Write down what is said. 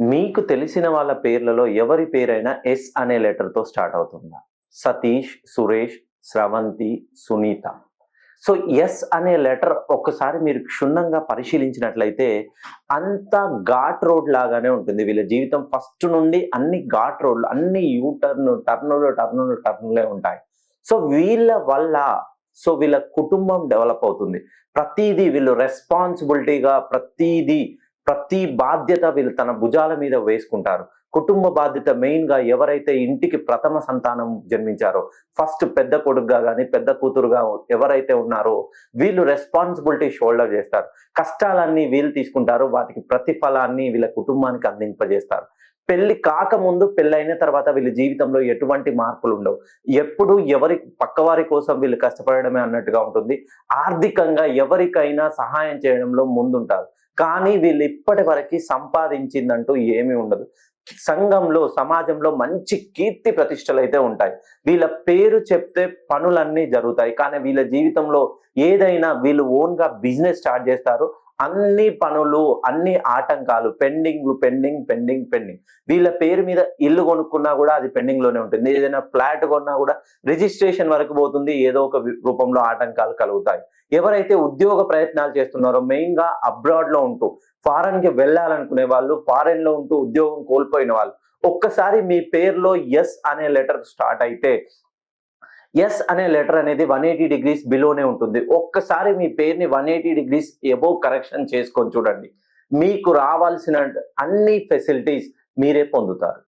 మీకు తెలిసిన వాళ్ళ పేర్లలో ఎవరి పేరైనా ఎస్ అనే లెటర్‌తో స్టార్ట్ అవుతుందా? సతీష్, సురేష్, స్రవంతి, సునీత. సో, ఎస్ అనే లెటర్ ఒక్కసారి మీరు క్షుణ్ణంగా పరిశీలించినట్లయితే అంతా ఘాట్ రోడ్ లాగానే ఉంటుంది. వీళ్ళ జీవితం ఫస్ట్ నుండి అన్ని ఘాట్ రోడ్‌లు, అన్ని యూ టర్నులే ఉంటాయి. సో, వీళ్ళ వల్ల వీళ్ళ కుటుంబం డెవలప్ అవుతుంది. ప్రతీదీ వీళ్ళు రెస్పాన్సిబిలిటీగా ప్రతి బాధ్యత వీళ్ళు తన భుజాల మీద వేసుకుంటారు. కుటుంబ బాధ్యత మెయిన్‌గా ఎవరైతే ఇంటికి ప్రథమ సంతానం జన్మించారో, ఫస్ట్ పెద్ద కొడుకుగా గాని, పెద్ద కూతురుగా ఎవరైతే ఉన్నారో వీళ్ళు రెస్పాన్సిబిలిటీ షోల్డర్ చేస్తారు. కష్టాలన్నీ వీళ్ళు తీసుకుంటారు. వాటికి ప్రతిఫలాన్ని వీళ్ళ కుటుంబానికి అందింపజేస్తారు. పెళ్లి కాకముందు, పెళ్లయిన తర్వాత వీళ్ళ జీవితంలో ఎటువంటి మార్పులుండవు. ఎప్పుడు పక్కవారి కోసం వీళ్ళు కష్టపడడమే అన్నట్టుగా ఉంటుంది. ఆర్థికంగా ఎవరికైనా సహాయం చేయడంలో ముందుంటారు. కానీ వీళ్ళు ఇప్పటివరకి సంపాదించిందంటూ ఏమీ ఉండదు. సంఘంలో, సమాజంలో మంచి కీర్తి ప్రతిష్టలైతే ఉంటాయి. వీళ్ళ పేరు చెప్తే పనులన్నీ జరుగుతాయి. కానీ వీళ్ళ జీవితంలో ఏదైనా వీళ్ళు ఓన్‌గా బిజినెస్ స్టార్ట్ చేస్తారు. అన్ని పనులు, అన్ని ఆటంకాలు పెండింగ్. వీళ్ళ పేరు మీద ఇల్లు కొనుక్కున్నా కూడా అది పెండింగ్‌లోనే ఉంటుంది. ఏదైనా ఫ్లాట్ కొన్నా కూడా రిజిస్ట్రేషన్ వరకు పోతుంది. ఏదో ఒక రూపంలో ఆటంకాలు కలుగుతాయి. ఎవరైతే ఉద్యోగ ప్రయత్నాలు చేస్తున్నారో మెయిన్‌గా అబ్రాడ్‌లో ఉంటూ ఫారెన్‌కి వెళ్ళాలనుకునే వాళ్ళు, ఫారెన్‌లో ఉంటూ ఉద్యోగం కోల్పోయిన వాళ్ళు, ఒక్కసారి మీ పేరులో ఎస్ అనే లెటర్ స్టార్ట్ అయితే, ఎస్ అనే లెటర్ అనేది 180 డిగ్రీస్ బిలోనే ఉంటుంది. ఒక్కసారి మీ పేరుని 180 డిగ్రీస్ అబోవ్ కరెక్షన్ చేసుకొని చూడండి. మీకు రావాల్సిన అన్ని ఫెసిలిటీస్ మీరే పొందుతారు.